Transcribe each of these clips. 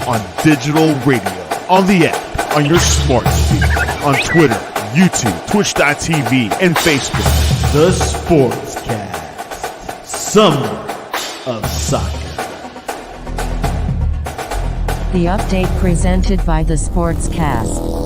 on digital radio, on the app, on your smart speaker, on Twitter, YouTube, Twitch.tv, and Facebook. The Sportscast. Summer of Soccer. The update presented by the Sportscast.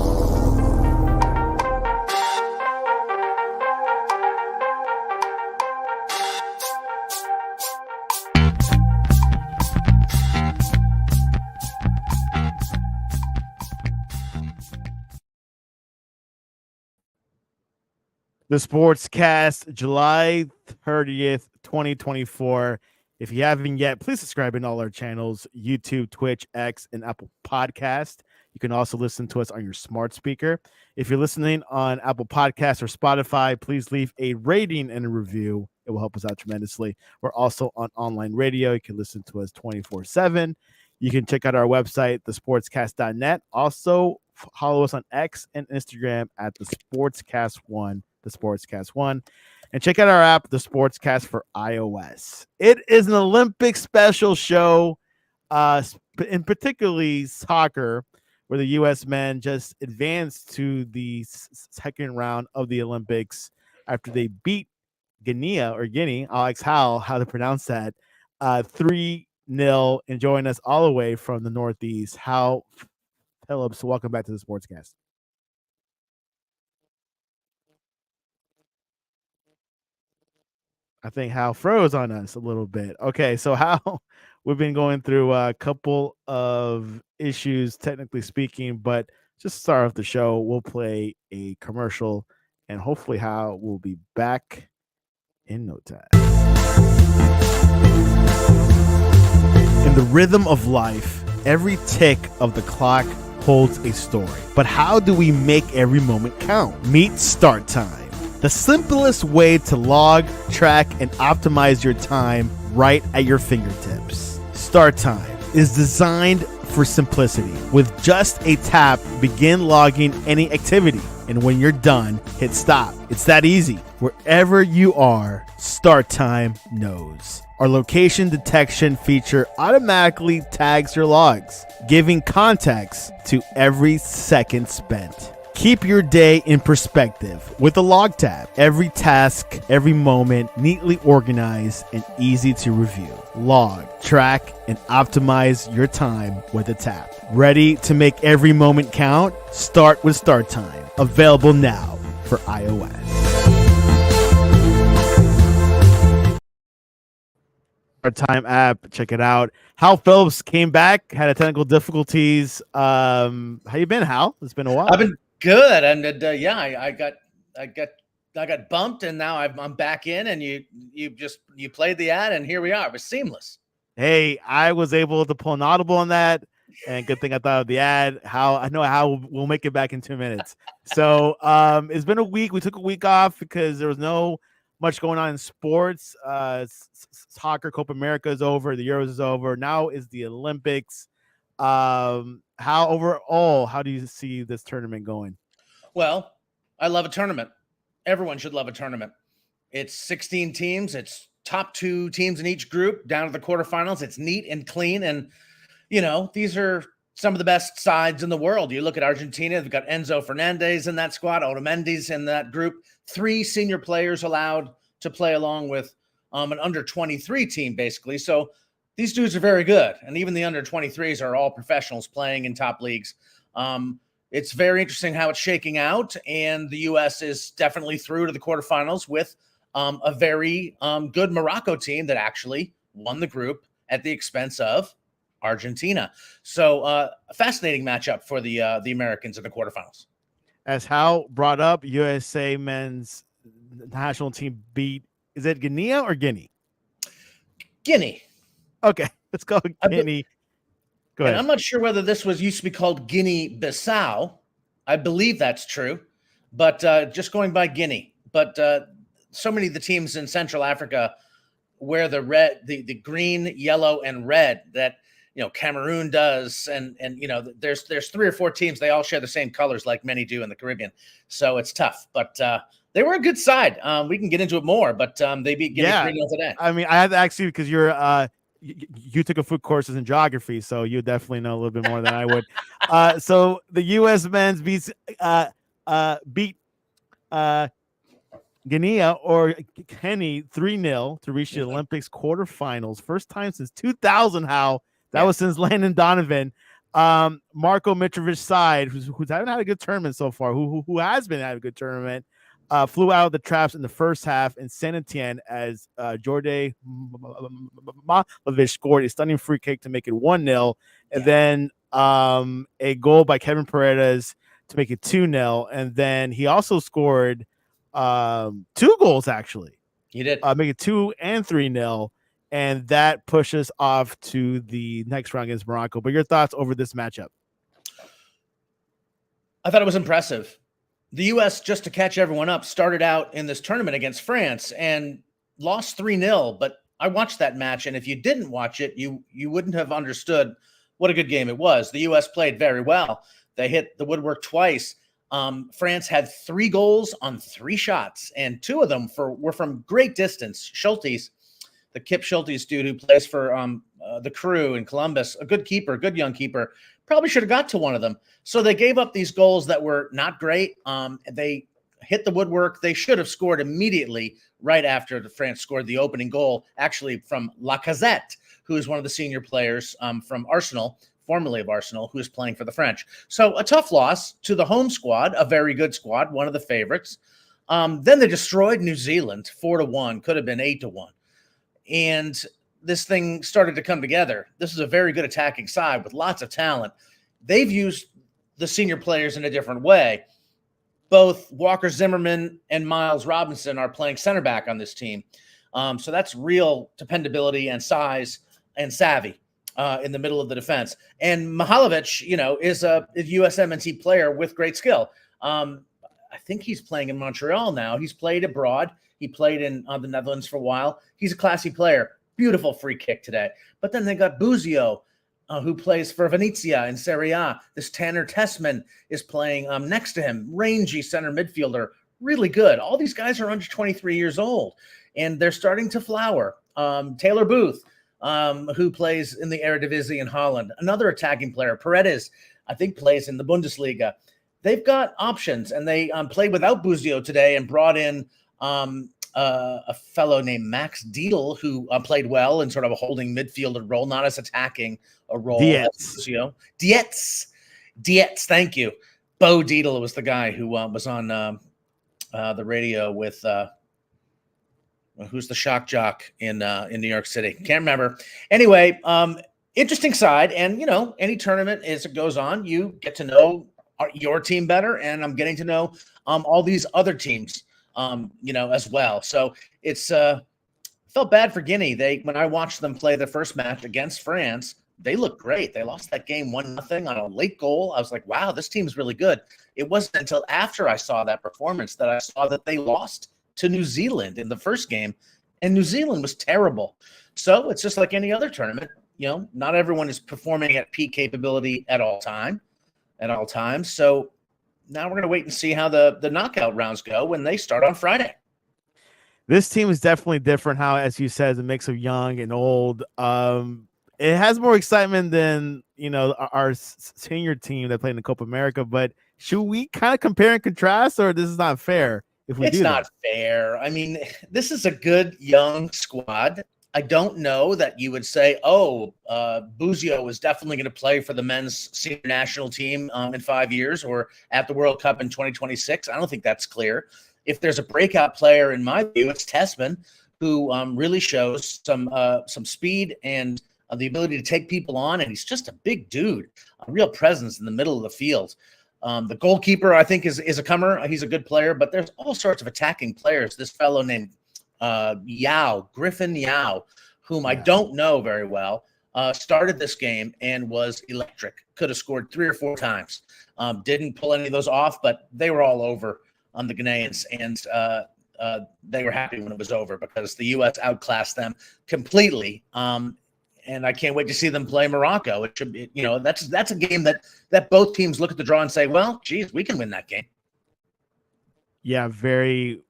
The Sportscast, July 30th, 2024. If you haven't yet, please subscribe in all our channels, YouTube, Twitch, X, and Apple Podcast. You can also listen to us on your smart speaker. If you're listening on Apple Podcasts or Spotify, please leave a rating and a review. It will help us out tremendously. We're also on online radio. You can listen to us 24/7. You can check out our website, thesportscast.net. Also, follow us on X and Instagram at the Sportscast1. The Sportscast 1, and check out our app, the Sportscast for iOS. It is an Olympic special show, in particularly soccer, where the U.S. men just advanced to the second round of the Olympics after they beat Guinea, Alex Howell, how to pronounce that, 3-0, and joining us all the way from the Northeast, Phillips. Welcome back to the Sportscast. I think Hal froze on us a little bit. Okay, so Hal, we've been going through a couple of issues, technically speaking, but just to start off the show, we'll play a commercial, and hopefully Hal will be back in no time. In the rhythm of life, every tick of the clock holds a story. But how do we make every moment count? Meet Start Time, the simplest way to log, track, and optimize your time right at your fingertips. Start Time is designed for simplicity. With just a tap, begin logging any activity. And when you're done, hit stop. It's that easy. Wherever you are, Start Time knows. Our location detection feature automatically tags your logs, giving context to every second spent. Keep your day in perspective with a log tab. Every task, every moment, neatly organized and easy to review. Log, track, and optimize your time with a tap. Ready to make every moment count? Start with Start Time. Available now for iOS. Start Time app, check it out. Hal Phillips came back, had a technical difficulties. How you been, Hal? It's been a while. I've been good, and I got bumped, and now I'm back in, and you played the ad, and here we are. It was seamless. Hey, I was able to pull an audible on that, and good thing I thought of the ad. I know how we'll make it back in 2 minutes. So it's been a week. We took a week off because there was no much going on in sports. Soccer, Copa America is over. The Euros is over. Now is the Olympics. How do you see this tournament going? Well, I love a tournament. Everyone should love a tournament. It's 16 teams. It's top 2 teams in each group down to the quarterfinals. It's neat and clean. And, these are some of the best sides in the world. You look at Argentina, they've got Enzo Fernandez in that squad, Otamendi's in that group, 3 senior players allowed to play along with an under-23 team, basically. So these dudes are very good. And even the under-23s are all professionals playing in top leagues. It's very interesting how it's shaking out. And the U.S. is definitely through to the quarterfinals with a very good Morocco team that actually won the group at the expense of Argentina. So a fascinating matchup for the Americans in the quarterfinals. As Hal brought up, USA men's national team beat, is it Guinea or Guinea? Guinea. Okay, let's go Guinea. Go ahead. And I'm not sure whether this used to be called Guinea-Bissau. I believe that's true, but just going by Guinea. But so many of the teams in Central Africa wear the red, the green, yellow, and red that Cameroon does, and there's 3 or 4 teams. They all share the same colors, like many do in the Caribbean. So it's tough, but they were a good side. We can get into it more, but they beat Guinea 3-0 today. I mean, I had to ask you because you're you took a food courses in geography, so you definitely know a little bit more than I would. So the U.S. men's beat Guinea or Kenny 3-0 to reach the Olympics quarterfinals. First time since 2000. How that was since Landon Donovan. Marko Mitrovic's side, who's haven't had a good tournament so far, who has been having a good tournament, flew out of the traps in the first half in Saint Etienne as Jorge Malovic scored a stunning free kick to make it 1-0, and then a goal by Kevin Paredes to make it 2-0, and then he also scored 2 goals actually. He did make it 2 and 3-0, and that pushes off to the next round against Morocco. But your thoughts over this matchup? I thought it was impressive. The U.S., just to catch everyone up, started out in this tournament against France and lost 3-0. But I watched that match, and if you didn't watch it, you wouldn't have understood what a good game it was. The U.S. played very well. They hit the woodwork twice. France had 3 goals on 3 shots, and 2 of them were from great distance. Schultes, the Kip Schultes dude who plays for the Crew in Columbus, a good keeper, good young keeper, probably should have got to one of them. So they gave up these goals that were not great. They hit the woodwork. They should have scored immediately right after France scored the opening goal, actually from Lacazette, who is one of the senior players from Arsenal, formerly of Arsenal, who is playing for the French. So a tough loss to the home squad, a very good squad, one of the favorites. Then they destroyed New Zealand 4-1, could have been 8-1. And this thing started to come together. This is a very good attacking side with lots of talent. They've used the senior players in a different way. Both Walker Zimmerman and Miles Robinson are playing center back on this team. So that's real dependability and size and savvy in the middle of the defense. And Mihalovic, is a USMNT player with great skill. I think he's playing in Montreal now. He's played abroad. He played in the Netherlands for a while. He's a classy player. Beautiful free kick today. But then they got Buzio, who plays for Venezia in Serie A. This Tanner Tessman is playing next to him. Rangy center midfielder. Really good. All these guys are under 23 years old, and they're starting to flower. Taylor Booth, who plays in the Eredivisie in Holland. Another attacking player. Paredes, I think, plays in the Bundesliga. They've got options, and they played without Buzio today and brought in a fellow named Max Dietl, who played well in sort of a holding midfielder role, not as attacking a role. Dietz, thank you. Bo Dietl was the guy who was on the radio with who's the shock jock in New York City. Can't remember. Anyway, interesting side. And, any tournament as it goes on, you get to know your team better. And I'm getting to know all these other teams, as well. So it's felt bad for Guinea. When I watched them play the first match against France, they looked great. They lost that game 1-0 on a late goal. I was like, wow, this team's really good. It wasn't until after I saw that performance that I saw that they lost to New Zealand in the first game, and New Zealand was terrible. So it's just like any other tournament. Not everyone is performing at peak capability at all times. So now we're going to wait and see how the knockout rounds go when they start on Friday. This team is definitely different. How, as you said, is a mix of young and old. It has more excitement than our senior team that played in the Copa America. But should we kind of compare and contrast, or this is not fair? It's not fair. I mean, this is a good young squad. I don't know that you would say, Buzio is definitely going to play for the men's senior national team in 5 years or at the World Cup in 2026. I don't think that's clear. If there's a breakout player, in my view, it's Tessman, who really shows some speed and the ability to take people on. And he's just a big dude, a real presence in the middle of the field. The goalkeeper, I think, is a comer. He's a good player, but there's all sorts of attacking players. This fellow named Griffin Yao, whom I don't know very well, started this game and was electric. Could have scored 3 or 4 times. Didn't pull any of those off, but they were all over on the Ghanaians, and they were happy when it was over because the U.S. outclassed them completely. And I can't wait to see them play Morocco. It should be, that's a game that both teams look at the draw and say, well, geez, we can win that game. Yeah, very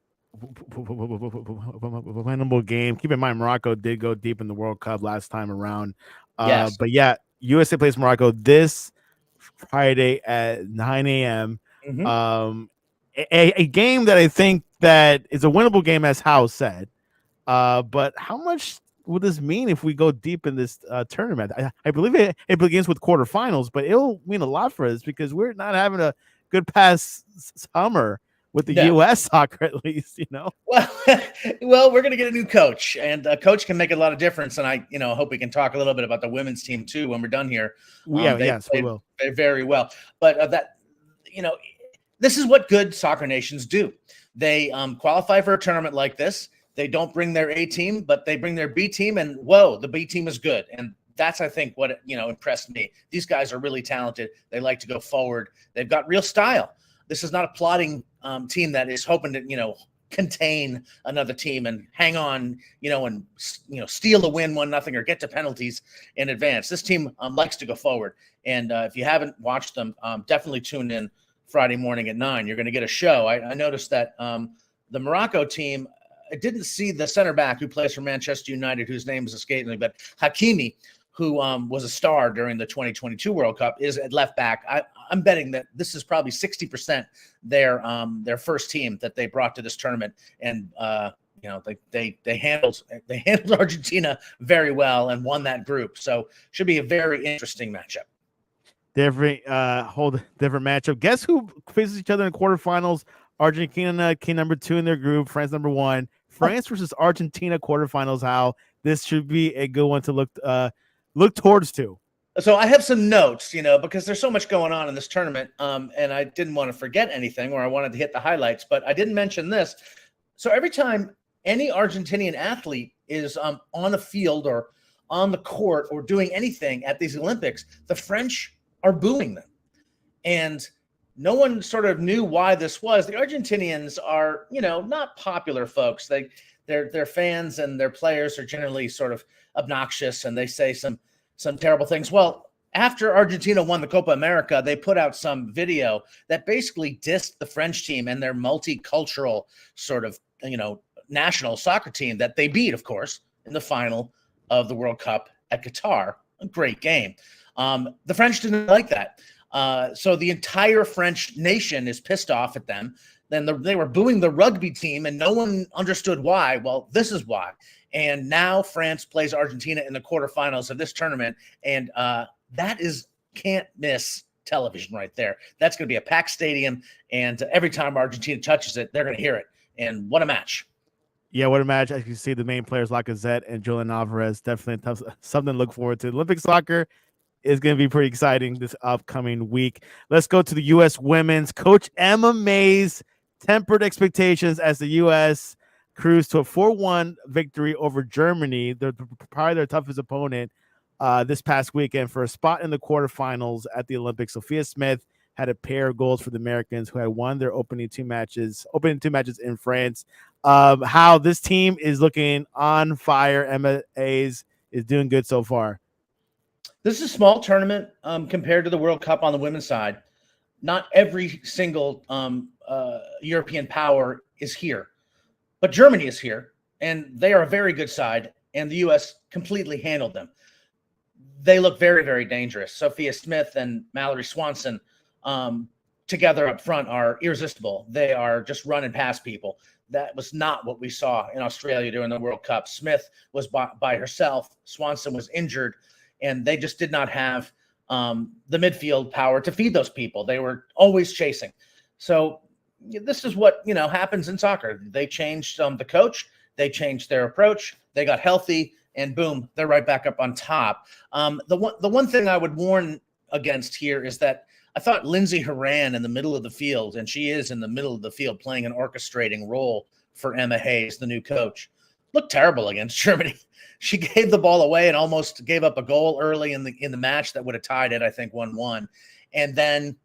winnable game. Keep in mind, Morocco did go deep in the World Cup last time around. Yes. But yeah, USA plays Morocco this Friday at 9 a.m. Mhm. A game that I think that is a winnable game, as Howe said. But how much would this mean if we go deep in this tournament? I believe it begins with quarterfinals, but it'll mean a lot for us because we're not having a good past summer with the No. U.S. soccer, at least, Well, well, we're going to get a new coach, and a coach can make a lot of difference. And I, hope we can talk a little bit about the women's team too when we're done here. Yeah, They yes, we played will. very well, but you know, this is what good soccer nations do. They qualify for a tournament like this. They don't bring their A team, but they bring their B team, and whoa, the B team is good. And that's, I think, what impressed me. These guys are really talented. They like to go forward. They've got real style. This is not a plotting team that is hoping to contain another team and hang on, and steal a win 1-0 or get to penalties in advance. This team likes to go forward. And if you haven't watched them, definitely tune in Friday morning at 9. You're going to get a show. I noticed that the Morocco team, I didn't see the center back who plays for Manchester United, whose name is escaping me, but Hakimi, who was a star during the 2022 World Cup, is at left back. I'm betting that this is probably 60% their first team that they brought to this tournament, and they handled Argentina very well and won that group. So should be a very interesting matchup. Different matchup. Guess who faces each other in the quarterfinals? Argentina came number 2 in their group. France number 1. France versus Argentina quarterfinals. How this should be a good one to look towards to. So I have some notes, because there's so much going on in this tournament, and I didn't want to forget anything, or I wanted to hit the highlights, but I didn't mention this. So every time any Argentinian athlete is on a field or on the court or doing anything at these Olympics, the French are booing them. And no one sort of knew why this was. The Argentinians are, not popular folks. Their fans and their players are generally sort of obnoxious, and they say some terrible things. Well, after Argentina won the Copa America, they put out some video that basically dissed the French team and their multicultural sort of, national soccer team that they beat, of course, in the final of the World Cup at Qatar. A great game. The French didn't like that. So the entire French nation is pissed off at them. Then they were booing the rugby team, and no one understood why. Well, this is why. And now France plays Argentina in the quarterfinals of this tournament, and that is can't miss television right there. That's going to be a packed stadium, and every time Argentina touches it, they're going to hear it. And what a match! Yeah, what a match. As you can see, the main players, Lacazette and Julian Alvarez, definitely something to look forward to. Olympic soccer is going to be pretty exciting this upcoming week. Let's go to the U.S. women's. Coach Emma May's tempered expectations as the U.S. cruise to a 4-1 victory over Germany. They're probably their toughest opponent this past weekend for a spot in the quarterfinals at the Olympics. Sophia Smith had a pair of goals for the Americans, who had won their opening two matches in France. How this team is looking on fire. Emma Hayes is doing good so far. This is a small tournament compared to the World Cup on the women's side. Not every single European power is here, but Germany is here, and they are a very good side, and the U.S. completely handled them. They look very, very dangerous. Sophia Smith and Mallory Swanson together up front are irresistible. They are just running past people. That was not what we saw in Australia during the World Cup. Smith was by herself. Swanson was injured, and they just did not have the midfield power to feed those people. They were always chasing. So this is what happens in soccer. They changed the coach. They changed their approach. They got healthy, and boom, they're right back up on top. The one thing I would warn against here is that I thought Lindsey Horan in the middle of the field, and she is in the middle of the field playing an orchestrating role for Emma Hayes, the new coach, looked terrible against Germany. She gave the ball away and almost gave up a goal early in the match that would have tied it, I think, 1-1. And then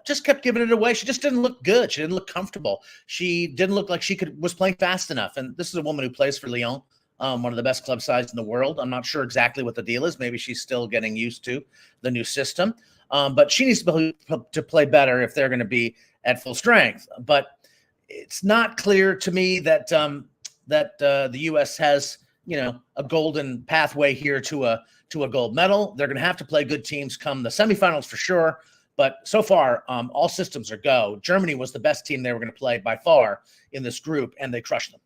just kept giving it away. She just didn't look good. She didn't look comfortable. She didn't look like she was playing fast enough. And this is a woman who plays for Lyon, one of the best club sides in the world. I'm not sure exactly what the deal is. Maybe she's still getting used to the new system. But she needs to play better if they're going to be at full strength. But it's not clear to me that the U.S. has a golden pathway here to a gold medal. They're going to have to play good teams come the semifinals for sure. But so far, all systems are go. Germany was the best team they were going to play by far in this group, and they crushed them.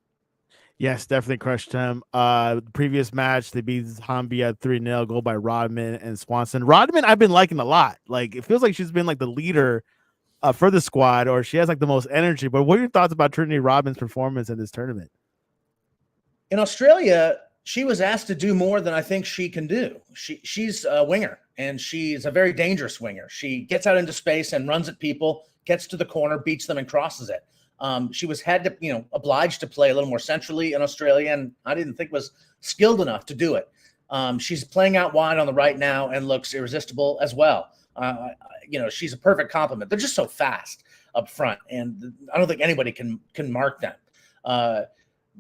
Yes, definitely crushed them. The previous match, they beat Zambia 3-0, goal by Rodman and Swanson. Rodman, I've been liking a lot. Like, it feels like she's been like the leader for the squad, or she has like the most energy. But what are your thoughts about Trinity Rodman's performance in this tournament? In Australia, she was asked to do more than I think she can do. She's a winger, and she's a very dangerous winger. She gets out into space and runs at people, gets to the corner, beats them, and crosses it. She was obliged to play a little more centrally in Australia, and I didn't think was skilled enough to do it. She's playing out wide on the right now and looks irresistible as well. She's a perfect complement. They're just so fast up front, and I don't think anybody can mark them.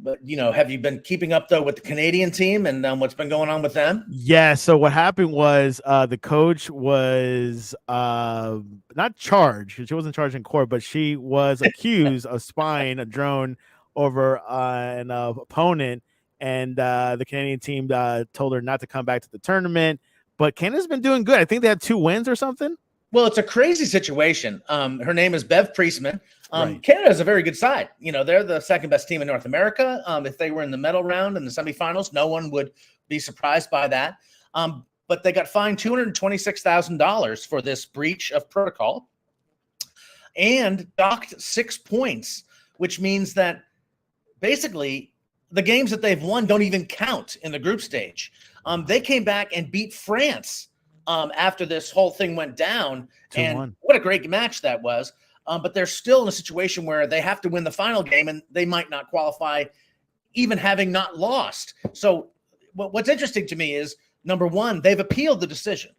But have you been keeping up though with the Canadian team and what's been going on with them? Yeah. So what happened was the coach was not charged. She wasn't charged in court, but she was accused of spying a drone over an opponent, and the Canadian team told her not to come back to the tournament. But Canada's been doing good. I think they had 2 wins or something. Well, it's a crazy situation. Her name is Bev Priestman. Right. Canada is a very good side. They're the second best team in North America. If they were in the medal round in the semifinals, no one would be surprised by that. But they got fined $226,000 for this breach of protocol and docked 6 points, which means that basically the games that they've won don't even count in the group stage. They came back and beat France after this whole thing went down. 2-1. And what a great match that was. But they're still in a situation where they have to win the final game, and they might not qualify even having not lost. So what's interesting to me is, number one, they've appealed the decision.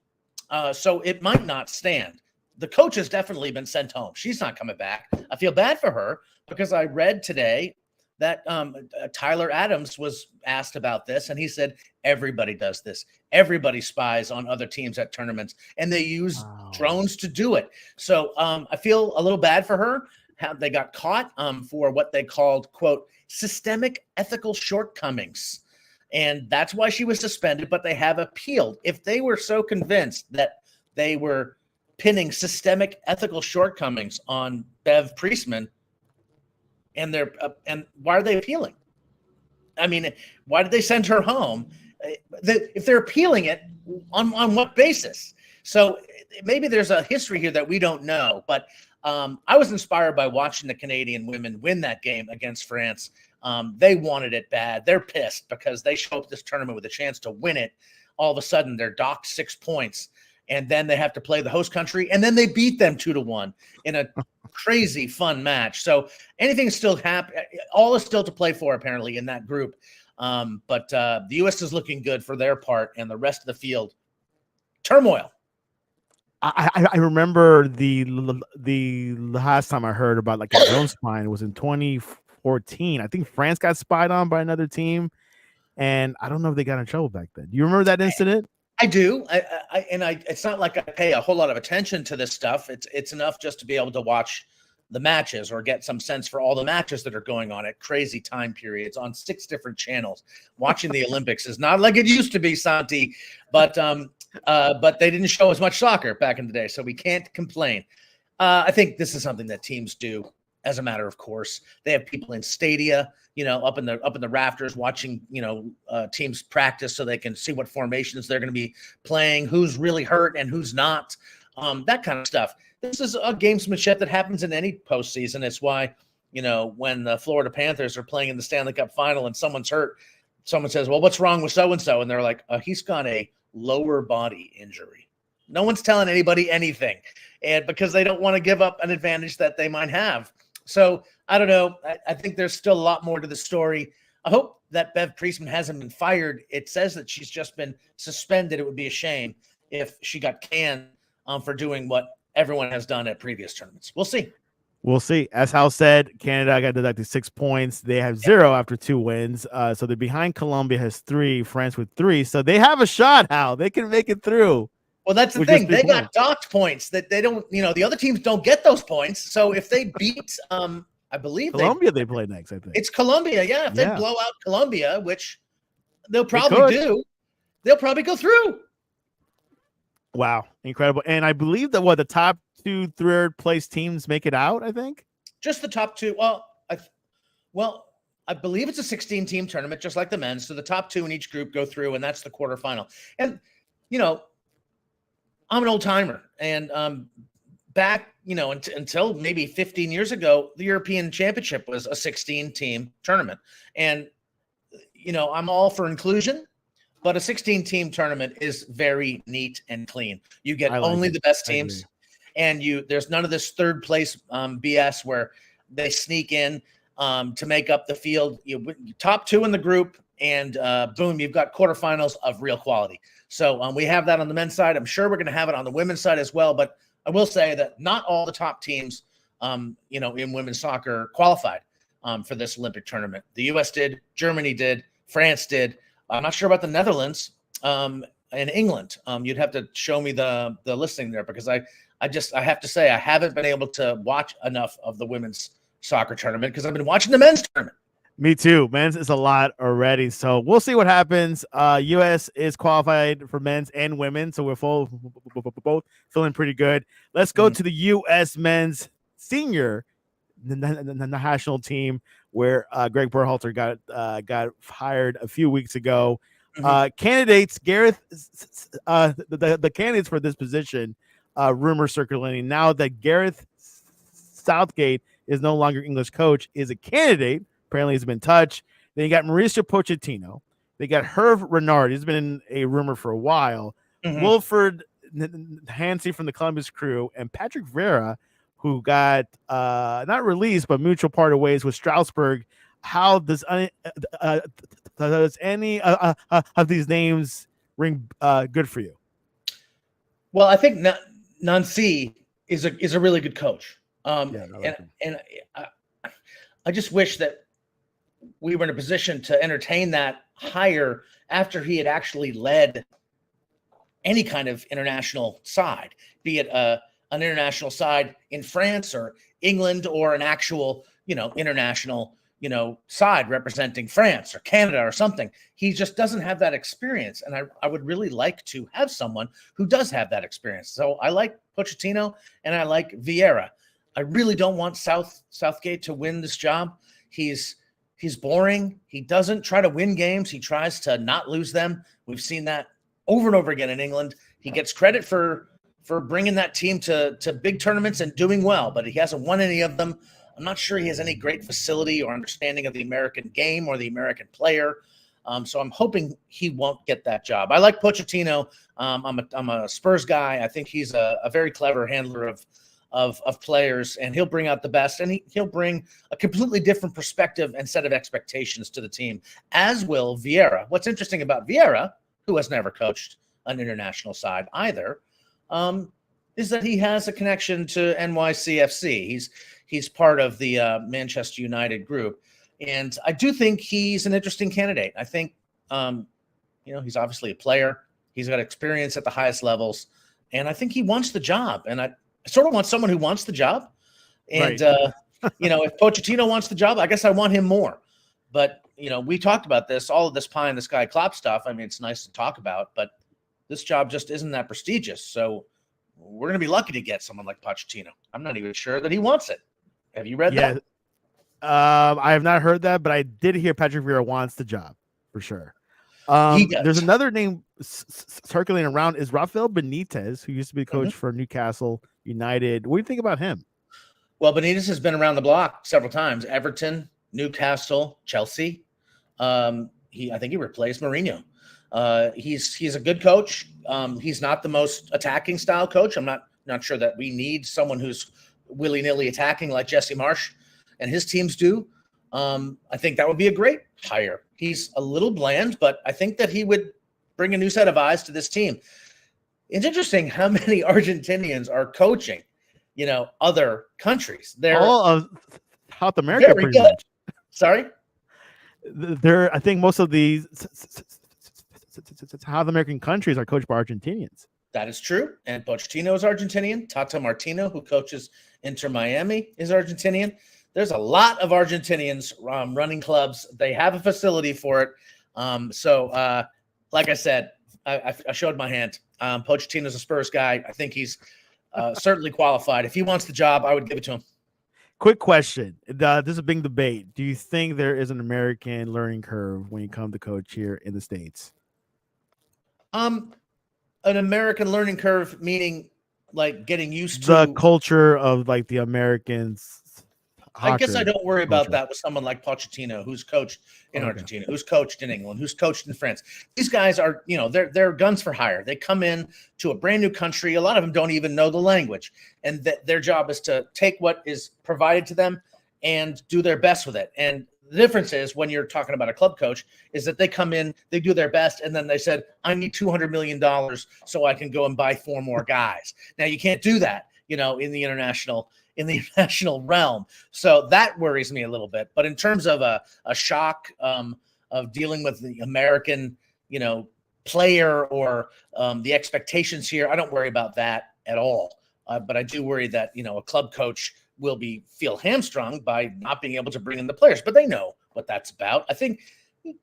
So it might not stand. The coach has definitely been sent home. She's not coming back. I feel bad for her because I read today that Tyler Adams was asked about this, and he said, everybody does this. Everybody spies on other teams at tournaments, and they use drones to do it. So I feel a little bad for her. How they got caught for what they called, quote, systemic ethical shortcomings. And that's why she was suspended, but they have appealed. If they were so convinced that they were pinning systemic ethical shortcomings on Bev Priestman, and why are they appealing? I mean, why did they send her home? If they're appealing it, on what basis? So maybe there's a history here that we don't know. But I was inspired by watching the Canadian women win that game against France. They wanted it bad. They're pissed because they show up this tournament with a chance to win it. All of a sudden, they're docked 6 points. And then they have to play the host country, and then they beat them 2-1 in a crazy fun match. So anything is still happening. All is still to play for, apparently, in that group. But the U.S. is looking good for their part, and the rest of the field, turmoil. I remember the last time I heard about like a drone spying was in 2014. I think France got spied on by another team, and I don't know if they got in trouble back then. Do you remember that incident? I do. It's not like I pay a whole lot of attention to this stuff. It's enough just to be able to watch the matches or get some sense for all the matches that are going on at crazy time periods on 6 different channels. Watching the Olympics is not like it used to be, Santi, but they didn't show as much soccer back in the day, so we can't complain. I think this is something that teams do as a matter of course. They have people in stadia, up in the rafters watching, teams practice so they can see what formations they're going to be playing, who's really hurt and who's not, that kind of stuff. This is a gamesmanship that happens in any postseason. It's why, when the Florida Panthers are playing in the Stanley Cup final and someone's hurt, someone says, well, what's wrong with so-and-so? And they're like, he's got a lower body injury. No one's telling anybody anything, and because they don't want to give up an advantage that they might have. So I don't know. I think there's still a lot more to the story. I hope that Bev Priestman hasn't been fired. It says that she's just been suspended. It would be a shame if she got canned for doing what everyone has done at previous tournaments. We'll see. We'll see. As Hal said, Canada got deducted 6 points. They have 0 after 2 wins. So they're behind. Colombia has 3, France with 3. So they have a shot, Hal. They can make it through. Well, that's the thing. They got docked points that they don't, the other teams don't get those points. So if they beat I believe Colombia they play next, I think. it's Colombia. Yeah. If they Yeah. blow out Colombia, which they'll They probably could. do, they'll probably go through. Wow, incredible. And I believe that the top 2 third place teams make it out, I think. Just the top 2. Well, I believe it's a 16-team tournament, just like the men's. So the top 2 in each group go through, and that's the quarterfinal. And, I'm an old timer. And back, until maybe 15 years ago, the European Championship was a 16-team tournament. And, I'm all for inclusion, but a 16-team tournament is very neat and clean. You get only the best teams, and there's none of this third place BS where they sneak in to make up the field. Top 2 in the group, and boom, you've got quarterfinals of real quality. So we have that on the men's side. I'm sure we're going to have it on the women's side as well. But I will say that not all the top teams, in women's soccer qualified for this Olympic tournament. The U.S. did, Germany did, France did. I'm not sure about the Netherlands and England. You'd have to show me the listing there, because I have to say I haven't been able to watch enough of the women's soccer tournament because I've been watching the men's tournament. Me too. Men's is a lot already. So we'll see what happens. U.S. is qualified for men's and women. So we're both feeling pretty good. Let's go to the U.S. men's senior national team, where Greg Berhalter got hired a few weeks ago. Candidates, Gareth, the candidates for this position, rumor circulating now that Gareth Southgate is no longer English coach, is a candidate. Apparently, he's been in touch. Then you got Mauricio Pochettino. They got Hervé Renard. He's been a rumor for a while. Wilfred Nancy from the Columbus Crew, and Patrick Vieira, who got not released but mutual parted ways with Strasbourg. How does any of these names ring good for you? Well, I think Nancy is a really good coach. I just wish that we were in a position to entertain that hire after he had actually led any kind of international side, be it an international side in France or England, or an actual, international, side representing France or Canada or something. He just doesn't have that experience. And I would really like to have someone who does have that experience. So I like Pochettino and I like Vieira. I really don't want Southgate to win this job. He's boring. He doesn't try to win games. He tries to not lose them. We've seen that over and over again in England. He gets credit for bringing that team to big tournaments and doing well, but he hasn't won any of them. I'm not sure he has any great facility or understanding of the American game or the American player. So I'm hoping he won't get that job. I like Pochettino. I'm a Spurs guy. I think he's a very clever handler of players, and he'll bring out the best, and he'll bring a completely different perspective and set of expectations to the team, as will Vieira. What's interesting about Vieira, who has never coached an international side either, is that he has a connection to NYCFC. He's part of the Manchester United group, and I do think he's an interesting candidate. I think, he's obviously a player. He's got experience at the highest levels, and I think he wants the job. And I sort of want someone who wants the job. And, right. If Pochettino wants the job, I guess I want him more. But, we talked about this, all of this pie in the sky Klopp stuff. I mean, it's nice to talk about, but this job just isn't that prestigious. So we're going to be lucky to get someone like Pochettino. I'm not even sure that he wants it. Have you read that? I have not heard that, but I did hear Patrick Vieira wants the job for sure. There's another name circulating around, is Rafael Benitez, who used to be coach for Newcastle United. What do you think about him? Well, Benitez has been around the block several times. Everton, Newcastle, Chelsea. I think he replaced Mourinho. He's a good coach. He's not the most attacking style coach. I'm not sure that we need someone who's willy-nilly attacking like Jesse Marsh and his teams do. I think that would be a great hire. He's a little bland, but I think that he would bring a new set of eyes to this team. It's interesting how many Argentinians are coaching, other countries. They're all of South America. Very good. Much. Sorry? I think most of the South American countries are coached by Argentinians. That is true. And Pochettino is Argentinian. Tata Martino, who coaches Inter Miami, is Argentinian. there's a lot of Argentinians running clubs. They have a facility for it. Like I said, I showed my hand. Pochettino's a Spurs guy. I think he's certainly qualified. If he wants the job, I would give it to him. Quick question. This is a big debate. Do you think there is an American learning curve when you come to coach here in the States? An American learning curve, meaning like getting used to the culture of like the Americans. I guess I don't worry about that with someone like Pochettino, who's coached in Argentina, who's coached in England, who's coached in France. These guys are, they're guns for hire. They come in to a brand new country. A lot of them don't even know the language, and their job is to take what is provided to them and do their best with it. And the difference is when you're talking about a club coach is that they come in, they do their best, and then they said, I need $200 million so I can go and buy 4 more guys. Now you can't do that, in the international realm. So that worries me a little bit. But in terms of a shock of dealing with the American, player or the expectations here, I don't worry about that at all. But I do worry that, a club coach will feel hamstrung by not being able to bring in the players. But they know what that's about. I think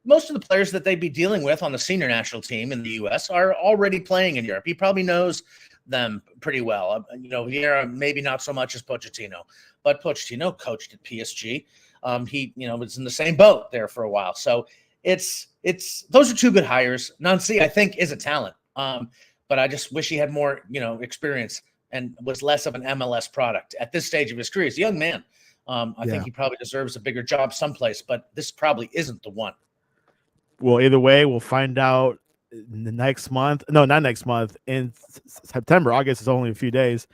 most of the players that they'd be dealing with on the senior national team in the U.S. are already playing in Europe. He probably knows them pretty well. Vieira maybe not so much as Pochettino, but Pochettino coached at PSG. He was in the same boat there for a while. So it's those are 2 good hires. Nancy, I think, is a talent. But I just wish he had more, experience and was less of an MLS product at this stage of his career. He's a young man. I think he probably deserves a bigger job someplace, but this probably isn't the one. Well, either way, we'll find out next month. No, not next month. In September. August is only a few days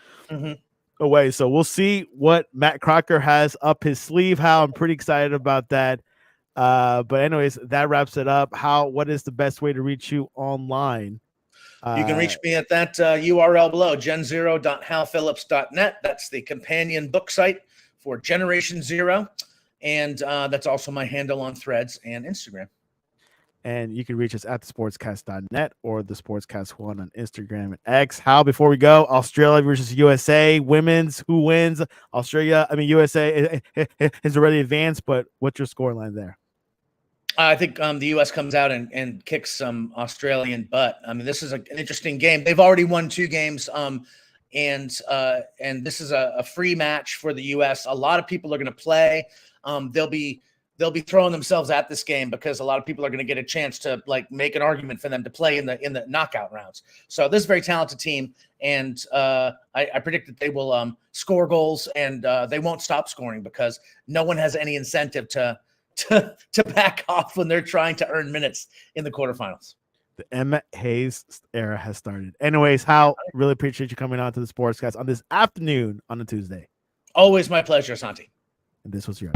away. So we'll see what Matt Crocker has up his sleeve. I'm pretty excited about that. But anyways, that wraps it up. What is the best way to reach you online? You can reach me at that URL below, gen0.halphillips.net. That's the companion book site for Generation Zero. And that's also my handle on Threads and Instagram. And you can reach us at thesportscast.net or the Sportscast1 on Instagram and X. Before we go, Australia versus USA, women's, who wins? USA is already advanced, but what's your scoreline there? I think the U.S. comes out and kicks some Australian butt. I mean, this is an interesting game. They've already won 2 games, and this is a free match for the U.S. A lot of people are going to play. They'll be throwing themselves at this game because a lot of people are going to get a chance to make an argument for them to play in the knockout rounds. So this is a very talented team, and I predict that they will score goals, and they won't stop scoring because no one has any incentive to back off when they're trying to earn minutes in the quarterfinals. The Emmett Hayes era has started. Anyways, Hal, really appreciate you coming on to the Sportscast on this afternoon on a Tuesday. Always my pleasure, Santi. And this was your